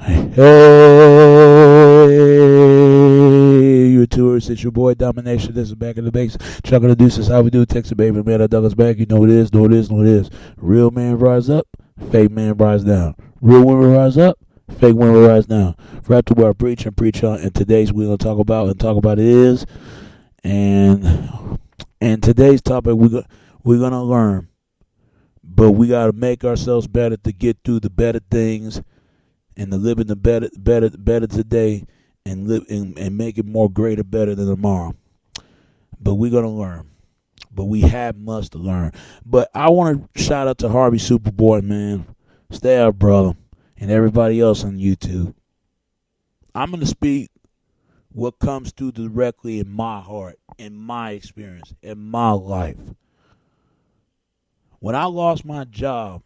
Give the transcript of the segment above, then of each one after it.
Hey, you tourists, it's your boy Domination. This is Back in the Base. Chuck of the Deuces, how we do? Texas baby man, I dug us back. You know what it is, know what it is, know what it is. Real man rise up, fake man rise down. Real women rise up, fake women rise down. Right to where I preach on, and today's we're gonna talk about it is, and today's topic we're gonna learn, but we gotta make ourselves better to get through the better things and to live in the better today and live and make it more greater better than tomorrow. But we're gonna learn. But we have much to learn. But I want to shout out to Harvey Superboy, man. Stay out, brother, and everybody else on YouTube. I'm gonna speak what comes through directly in my heart, in my experience, in my life. When I lost my job,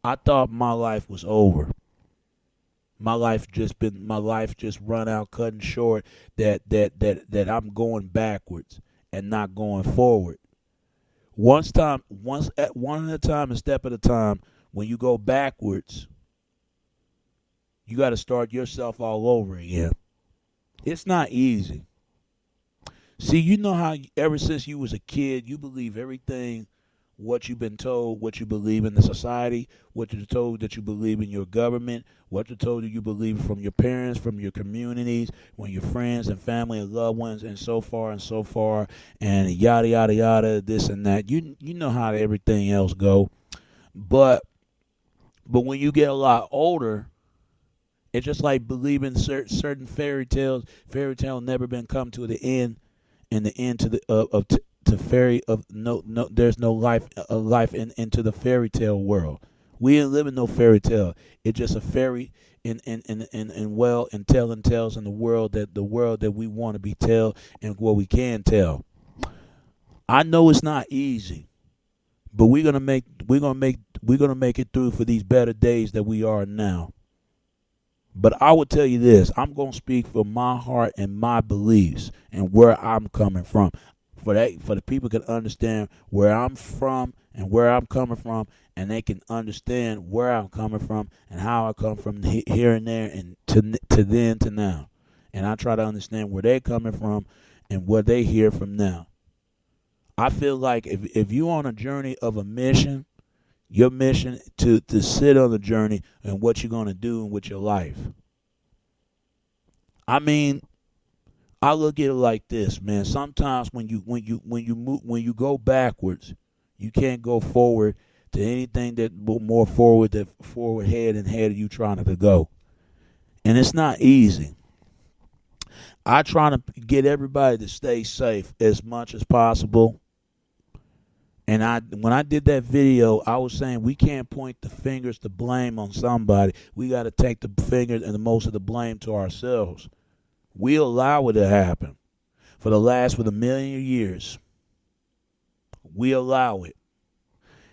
I thought my life was over. My life just run out, cutting short. That I'm going backwards and not going forward. One at a time, a step at a time. When you go backwards, you got to start yourself all over again. It's not easy. See, you know how ever since you was a kid, you believe everything what you've been told, what you believe in the society, what you're told that you believe in your government, what you're told that you believe from your parents, from your communities, when your friends and family and loved ones, and so far, and yada yada yada, this and that. You know how everything else go, but when you get a lot older, it's just like believing certain fairy tales. Fairy tale never been come to the end, and the end to the to fairy of no, there's no life into the fairy tale world. We ain't living no fairy tale. It's just a fairy in well and telling tales in the world that we want to be tell and what we can tell. I know it's not easy, but we're gonna make it through for these better days that we are now. But I will tell you this, I'm going to speak from my heart and my beliefs and where I'm coming from. For the people can understand where I'm from and where I'm coming from, and they can understand where I'm coming from and how I come from here and there and to then to now. And I try to understand where they're coming from and what they hear from now. I feel like if you're on a journey of a mission, your mission to sit on the journey and what you're going to do with your life. I mean, I look at it like this, man. Sometimes when you go backwards, you can't go forward to anything that more forward head you trying to go. And it's not easy. I try to get everybody to stay safe as much as possible. And when I did that video, I was saying we can't point the fingers to blame on somebody. We got to take the finger and the most of the blame to ourselves. We allow it to happen for a million years. We allow it.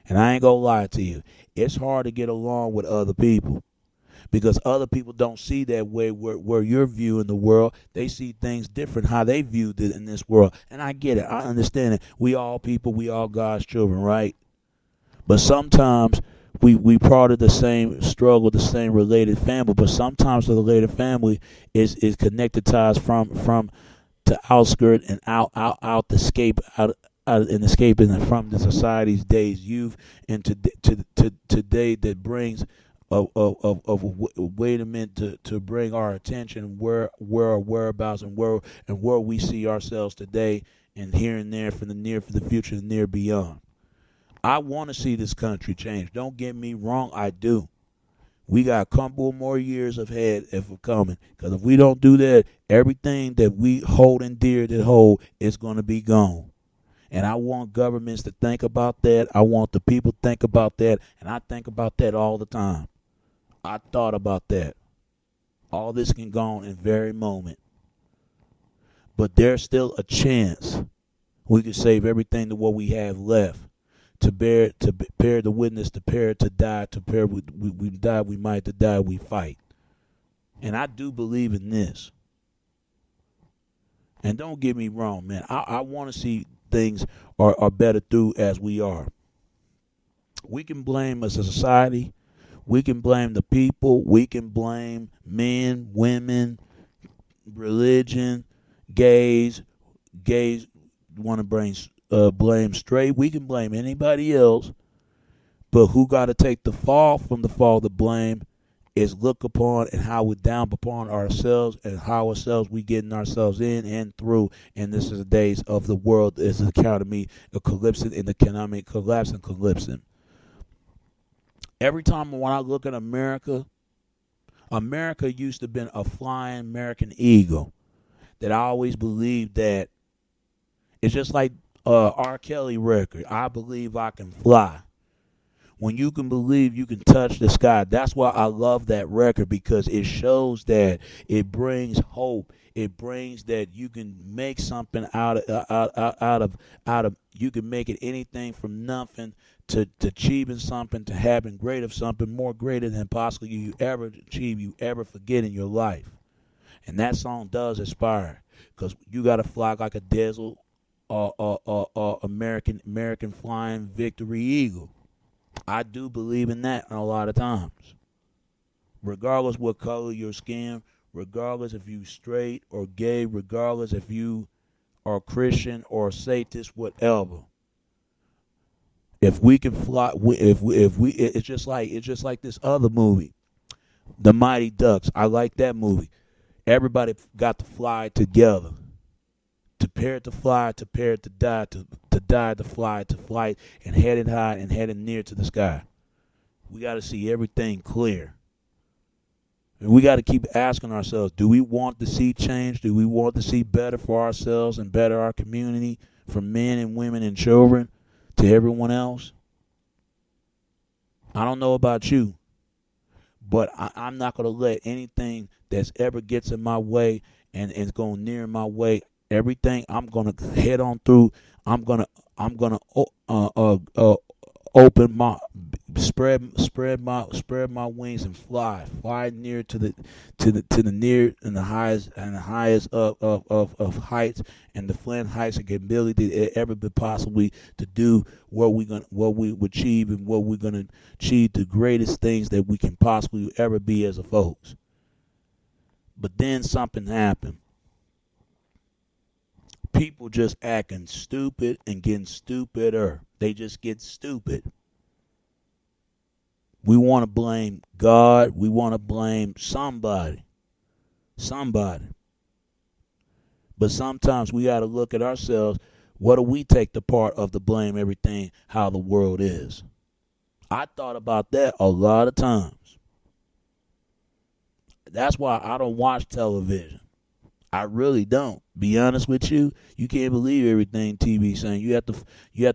And I ain't going to lie to you. It's hard to get along with other people because other people don't see that way where you're viewing the world. They see things different, how they viewed it in this world. And I get it. I understand it. We all people, we all God's children, right? But sometimes we part of the same struggle, the same related family. But sometimes the related family is connected ties from to outskirt and out escape out and escaping from the society's days youth and to today that brings of wait a minute to bring our attention where our whereabouts and where we see ourselves today and here and there for the future and near beyond. I want to see this country change. Don't get me wrong, I do. We got a couple more years ahead if we're coming. Because if we don't do that, everything that we hold and dear to hold is going to be gone. And I want governments to think about that. I want the people to think about that. And I think about that all the time. I thought about that. All this can go on in very moment. But there's still a chance we can save everything to what we have left. To bear the witness, to bear to die, to bear we die, we might to die, we fight. And I do believe in this. And don't get me wrong, man. I want to see things are better through as we are. We can blame as a society. We can blame the people. We can blame men, women, religion, gays. Gays want to blame straight. We can blame anybody else, but who got to take the fall from the fall to blame is look upon and how we down upon ourselves and how ourselves we getting ourselves in and through. And this is the days of the world is the economy collapsing and the economic collapse and collapsing. Every time when I look at America, America used to been a flying American eagle. That I always believed that it's just like R. Kelly record. I believe I can fly. When you can believe you can touch the sky, that's why I love that record because it shows that it brings hope. It brings that you can make something out of you can make it anything from nothing to achieving something to having great of something more greater than possibly you ever achieve, you ever forget in your life. And that song does inspire because you got to fly like a desert American flying victory eagle. I do believe in that a lot of times. Regardless what color your skin, regardless if you straight or gay, regardless if you are Christian or Satanist, whatever. If we can fly, it's just like this other movie, The Mighty Ducks. I like that movie. Everybody got to fly together. To pair to fly, to pair to die, to die to flight, and headed high and headed near to the sky. We got to see everything clear. And we got to keep asking ourselves, do we want to see change? Do we want to see better for ourselves and better our community, from men and women and children to everyone else? I don't know about you, but I'm not going to let anything that's ever gets in my way and is going near my way. Everything I'm gonna head on through. I'm gonna open my spread my wings and fly near to the near and the highest of heights and the flat heights and ability to ever be possibly to do what we achieve and what we're gonna achieve the greatest things that we can possibly ever be as a folks. But then something happened. People just acting stupid and getting stupider. They just get stupid. We want to blame God. We want to blame somebody. Somebody. But sometimes we got to look at ourselves. What do we take the part of the blame everything how the world is? I thought about that a lot of times. That's why I don't watch television. I really don't. Be honest with you, you can't believe everything TV saying. You have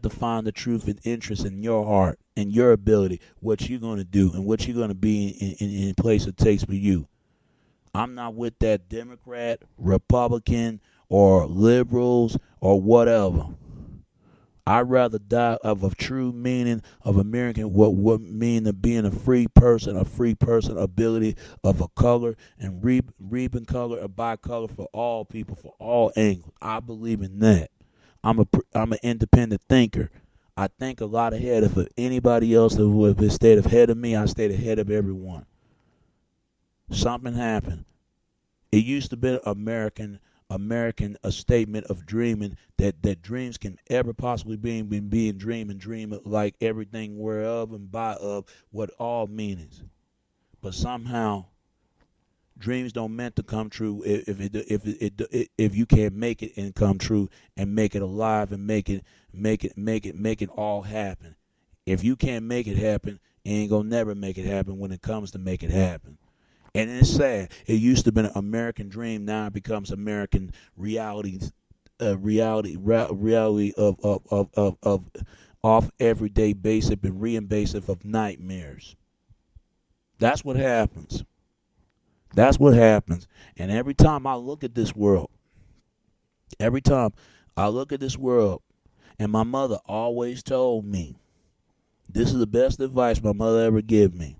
to find the truth and interest in your heart and your ability, what you're going to do and what you're going to be in place it takes for you. I'm not with that Democrat, Republican, or liberals or whatever. I'd rather die of a true meaning of American, what mean of being a free person ability of a color and reaping color or bicolor for all people, for all angles. I believe in that. I'm an independent thinker. I think a lot ahead of anybody else that would have stayed ahead of me. I stayed ahead of everyone. Something happened. It used to be American a statement of dreaming that dreams can ever possibly be being dream like everything whereof and by of what all meanings. But somehow dreams don't meant to come true if you can't make it and come true and make it alive and make it all happen. If you can't make it happen, you ain't gonna never make it happen when it comes to make it happen. And it's sad. It used to be an American dream. Now it becomes American reality. Reality of off everyday basic and re-invasive of nightmares. That's what happens. That's what happens. And every time I look at this world, and my mother always told me, this is the best advice my mother ever gave me.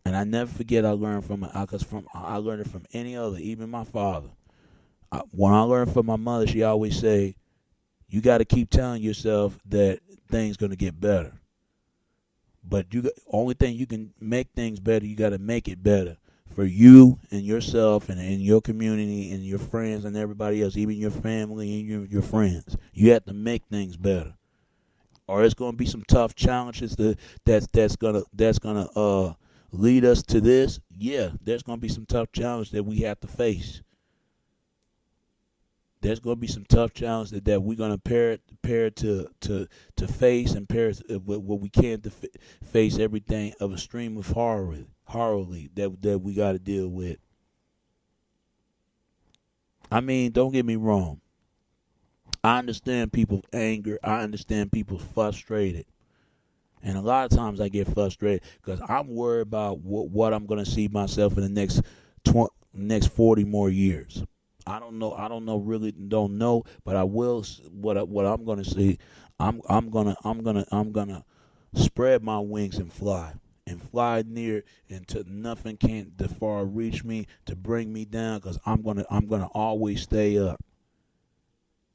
And I never forget I learned from it. I learned it from any other, even my father. When I learned from my mother, she always say, you got to keep telling yourself that things going to get better. But only thing you can make things better, you got to make it better for you and yourself and your community and your friends and everybody else, even your family and your friends. You have to make things better, or it's going to be some tough challenges that's gonna lead us to this. Yeah, there's going to be some tough challenges that we have to face. There's going to be some tough challenges that we're going to pair to face and pair what we can to face everything of a stream of horrorly that we got to deal with. I mean, don't get me wrong. I understand people's anger. I understand people's frustrated. And a lot of times I get frustrated because I'm worried about what I'm going to see myself in the next 40 more years. I don't know. I don't know. Really, don't know. But I will. What I'm going to see. I'm gonna spread my wings and fly near until nothing can too far reach me to bring me down. Because I'm gonna always stay up.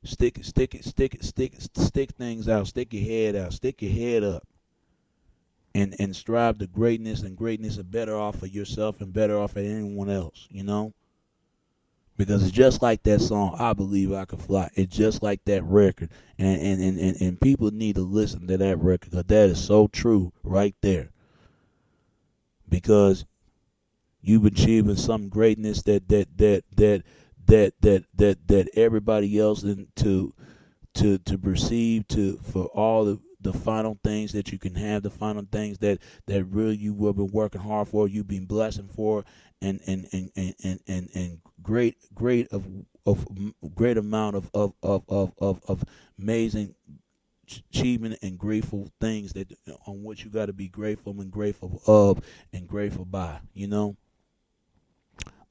Stick things out. Stick your head out. Stick your head up. And strive to greatness, and greatness is better off for yourself and better off for anyone else, because it's just like that song, I Believe I Can Fly. It's just like that record, and people need to listen to that record, because that is so true right there, because you've achieving some greatness that everybody else to perceive, for all the final things that you can have, the final things that really you have been working hard for, you've been blessing for, and great amount of amazing achievement and grateful things that on which you got to be grateful of and grateful by.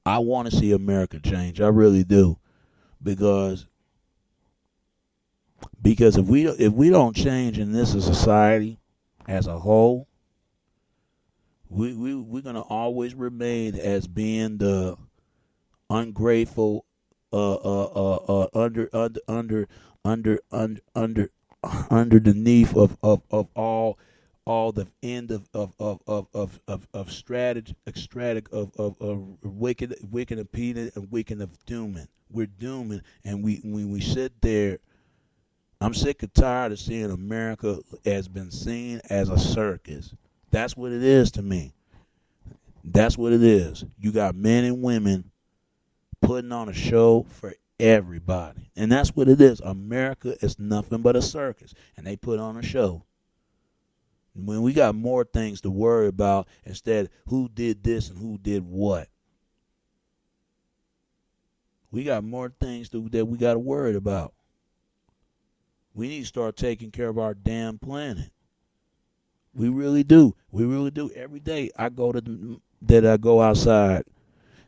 I want to see America change. I really do, because if we don't change in this society as a whole, we're gonna always remain as being the ungrateful, underneath of all the end of strategic of wicked opinion and wicked of dooming. We're dooming, and we sit there. I'm sick and tired of seeing America has been seen as a circus. That's what it is to me. That's what it is. You got men and women putting on a show for everybody. And that's what it is. America is nothing but a circus. And they put on a show. When we got more things to worry about instead who did this and who did what. We got more things that we got to worry about. We need to start taking care of our damn planet. We really do. We really do. Every day I go outside,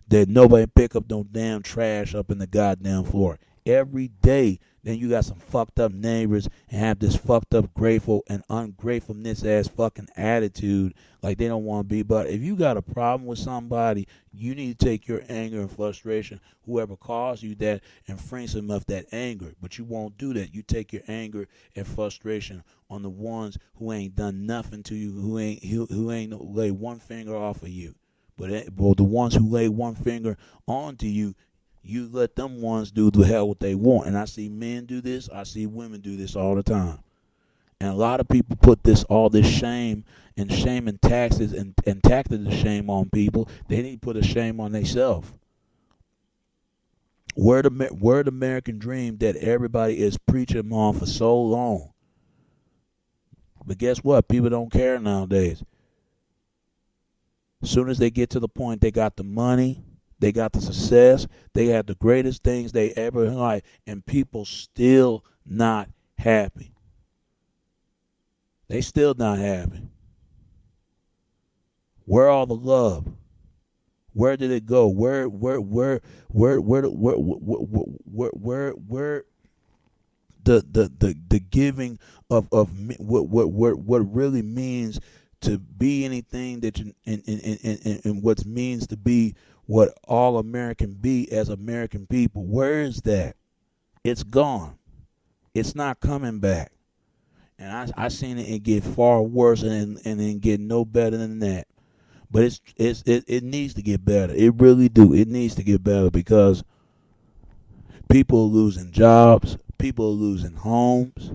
that nobody pick up no damn trash up in the goddamn floor. Every day. Then you got some fucked up neighbors and have this fucked up grateful and ungratefulness ass fucking attitude, like they don't want to be. But if you got a problem with somebody, you need to take your anger and frustration, whoever caused you that, and free some of that anger. But you won't do that. You take your anger and frustration on the ones who ain't done nothing to you, who ain't lay one finger off of you. But the ones who lay one finger onto you, you let them ones do the hell what they want. And I see men do this. I see women do this all the time. And a lot of people put all this shame and taxes and taxes the shame on people. They need to put a shame on themselves. Word American dream that everybody is preaching on for so long. But guess what? People don't care nowadays. As soon as they get to the point they got the money, they got the success, they had the greatest things they ever had, and people still not happy. They still not happy. Where all the love? Where did it go? Where the giving of what really means to be anything that you, and what means to be what all American be as American people. Where is that? It's gone. It's not coming back. And I seen it get far worse and then get no better than that. But it needs to get better. It really do. It needs to get better because people are losing jobs. People are losing homes.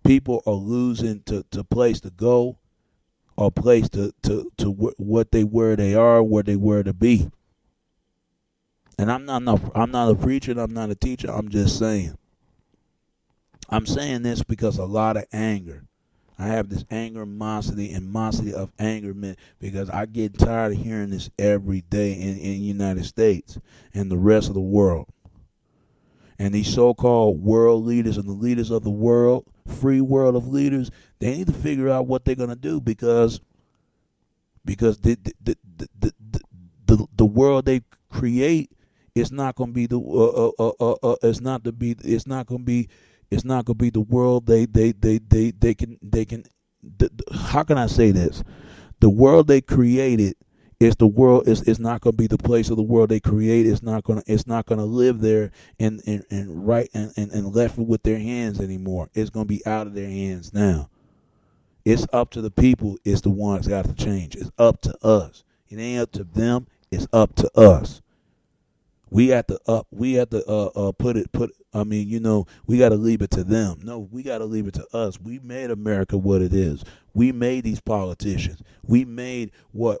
People are losing to place to go or place to what they where they are, where they were to be. And I'm not a preacher. I'm not a teacher. I'm just saying. I'm saying this because a lot of anger. I have this animosity of anger, man, because I get tired of hearing this every day in the United States and the rest of the world. And these so-called world leaders and the leaders of the world, free world of leaders, they need to figure out what they're gonna do because the world they create is not gonna be the it's not gonna be the world they can how can I say this? The world they created is the world is not gonna be the place of the world they create. It's not gonna live there and left with their hands anymore. It's gonna be out of their hands now. It's up to the people. It's the ones that got to change. It's up to us. It ain't up to them. It's up to us. We have to we got to leave it to them. No, we got to leave it to us. We made America what it is. We made these politicians. We made what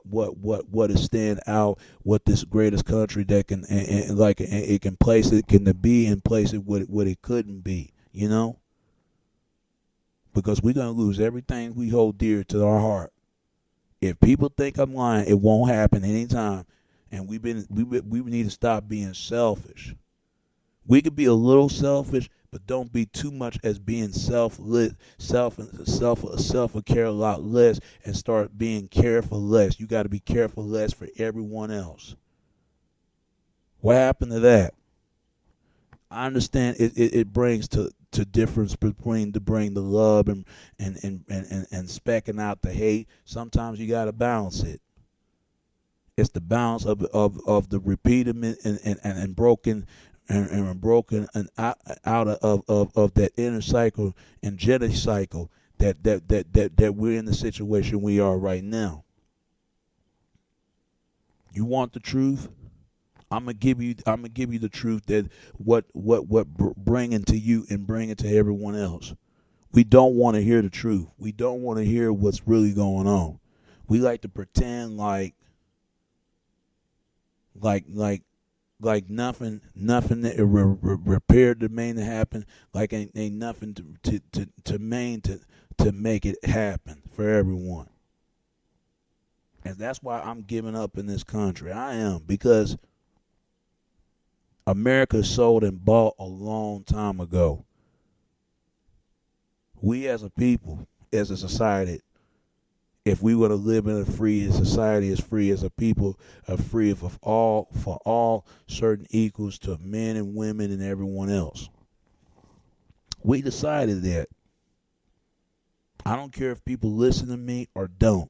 is stand out, what this greatest country that can and it can place it can be and place it what it couldn't be, you know? Because we're going to lose everything we hold dear to our heart. If people think I'm lying, it won't happen anytime. And we need to stop being selfish. We could be a little selfish, but don't be too much as being self care a lot less and start being careful less. You got to be careful less for everyone else. What happened to that? I understand it brings to difference between to bring the love and specking out the hate. Sometimes you got to balance it. It's the balance of the repeatedness and broken and broken and out of that inner cycle and jealous cycle that we're in the situation we are right now. You want the truth? I'm gonna give you the truth that what bringing to you and bringing to everyone else. We don't want to hear the truth. We don't want to hear what's really going on. We like to pretend like nothing that repaired the main to happen, like ain't nothing to make it happen for everyone. And that's why I'm giving up in this country. I am, because America sold and bought a long time ago. We as a people, as a society, if we were to live in a free society, as free as a people, free for all certain equals to men and women and everyone else. We decided that. I don't care if people listen to me or don't.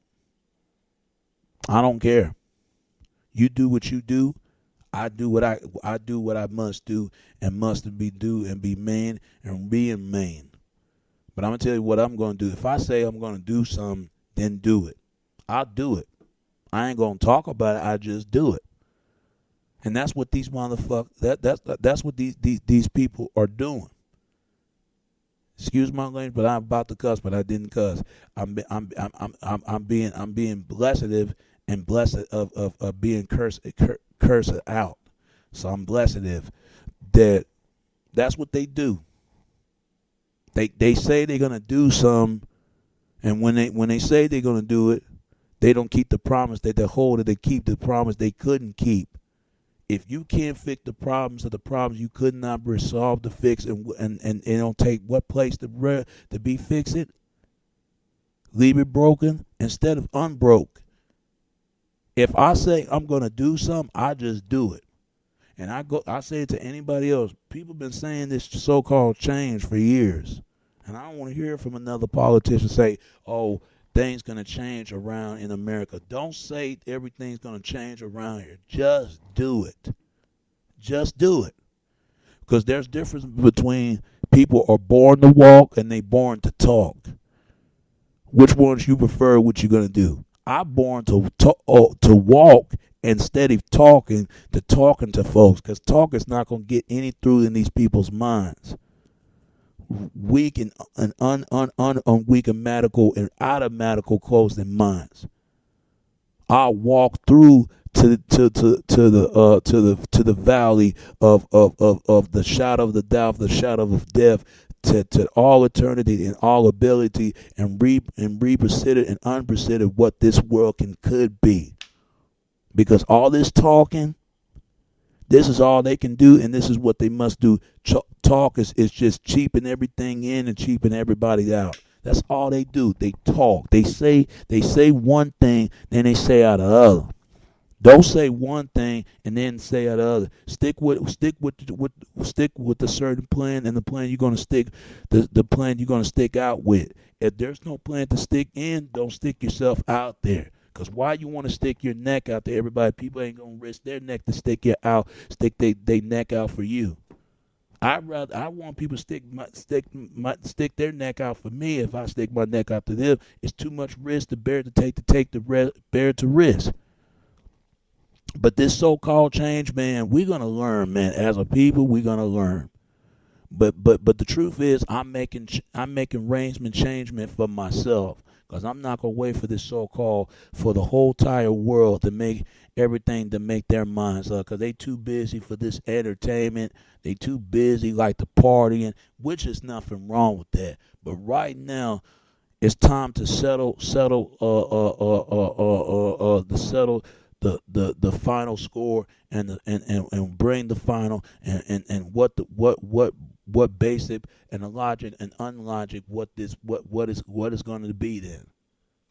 I don't care. You do what you do. I do what I must do and must be do and be man and being man. But I'm gonna tell you what I'm gonna do. If I say I'm gonna do something, then do it. I'll do it. I ain't gonna talk about it. I just do it. And that's what these motherfuckers. That's what these people are doing. Excuse my language, but I'm about to cuss, but I didn't cuss. I'm being blessative and blessed of being cursed out. So I'm blessative that that's what they do. They say they're gonna do something. And when they say they're going to do it, they don't keep the promise that they hold, that they keep the promise they couldn't keep. If you can't fix the problems of the problems you could not resolve to fix and it don't take what place to be fixed it, leave it broken instead of unbroke. If I say I'm going to do something, I just do it. And I say it to anybody else. People been saying this so-called change for years. And I don't want to hear from another politician say, oh, things going to change around in America. Don't say everything's going to change around here. Just do it. Just do it. Because there's difference between people are born to walk and they born to talk. Which ones you prefer? What you gonna do? I'm born to walk instead of talking to folks, because talk is not gonna get any through in these people's minds. Weak and weak and medical and automatical closed in minds. I'll walk through to the valley of the shadow of the death, the shadow of death, to all eternity and all ability, and reconsider and unconsider what this world could be. Because all this talking, this is all they can do, and this is what they must do. Talk is just cheaping everything in and cheaping everybody out. That's all they do. They talk. They say one thing, then they say out the other. Don't say one thing and then say out the other. Stick with the certain plan, and the plan you're gonna stick the plan you're gonna stick out with. If there's no plan to stick in, don't stick yourself out there. Cause why you want to stick your neck out there? People ain't gonna risk their neck to stick they neck out for you. I want people to stick their neck out for me. If I stick my neck out to them, it's too much risk to bear to risk. But this so-called change, man, we're gonna learn, man. As a people, we're gonna learn. But the truth is, I'm making changement for myself, because I'm not gonna wait for this so-called for the whole entire world to make everything to make their minds up, because they too busy for this entertainment. They too busy like the partying, which is nothing wrong with that. But right now, it's time to settle the final score, and bring the final, and what basic and the logic and unlogic what is going to be then.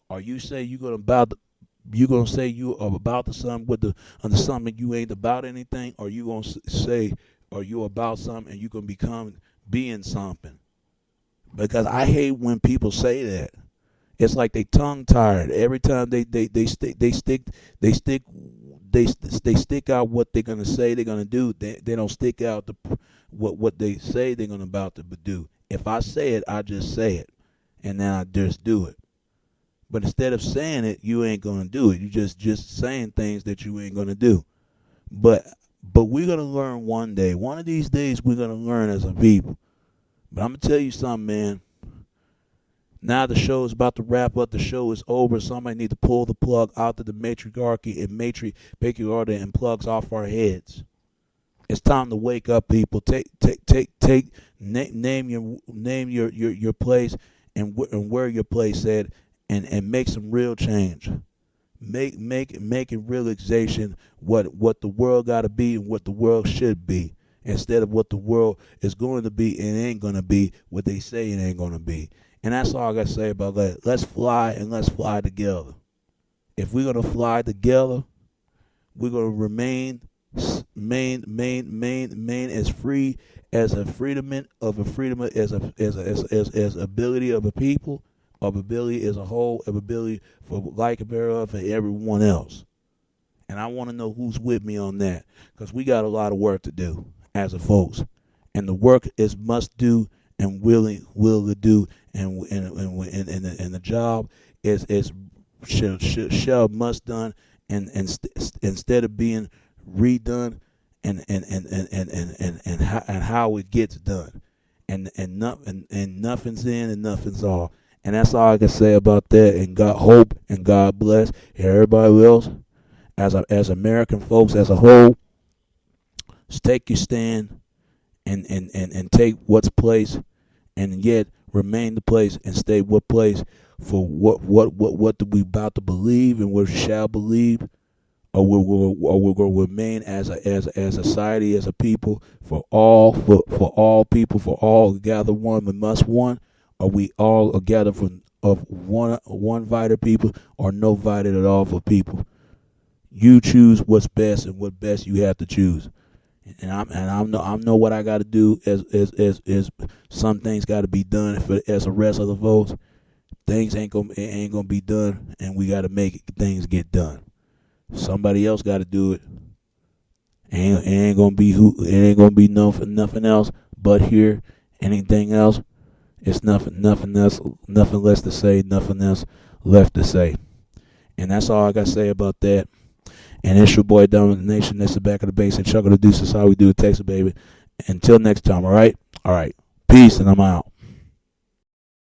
Are you say you gonna say you are about the something with the under something you ain't about anything, or you gonna say are you about something and you gonna become being something? Because I hate when people say that. It's like they tongue tired every time they stick out what they're gonna say they're gonna do. They don't stick out what they say they're gonna about to do. If I say it, I just say it, and then I just do it. But instead of saying it, you ain't gonna do it. You just saying things that you ain't gonna do. But we're gonna learn one day. One of these days, we're gonna learn as a people. But I'm gonna tell you something, man. Now the show is about to wrap up. The show is over. Somebody need to pull the plug out of the matriarchy and plugs off our heads. It's time to wake up, people. Name your place and where your place at, and make some real change. Make a realization what the world got to be and what the world should be, instead of what the world is going to be and ain't going to be what they say it ain't going to be. And that's all I got to say about that. Let's fly, and let's fly together. If we're going to fly together, we're going to remain as free as a freedom as ability of a people, of ability as a whole, of ability for like and thereof for everyone else. And I want to know who's with me on that, because we got a lot of work to do as a folks, and the work is must do and will to do, and the job is shall must done, and instead of being redone, and how it gets done, and nothing's in and nothing's all. And that's all I can say about that. And God hope and God bless. And everybody else, as American folks as a whole, take your stand and take what's place, and yet remain the place and stay what place for what we about to believe and what we shall believe, or we're going to remain as a society, as a people, for all people, for all gather one we must one. Are we all gather from of one vital people, or no vital at all for people? You choose what's best, and what best you have to choose. And I know what I got to do. As some things got to be done as the rest of the votes. Things ain't gonna be done, and we got to make things get done. Somebody else got to do it. It ain't gonna be nothing else but here. Anything else It's nothing else, nothing less to say, nothing else left to say. And that's all I got to say about that. And it's your boy Domination. That's the back of the bass and Chuckle the Deuce. That's how we do it, Texas, baby. Until next time, all right? All right. Peace, and I'm out.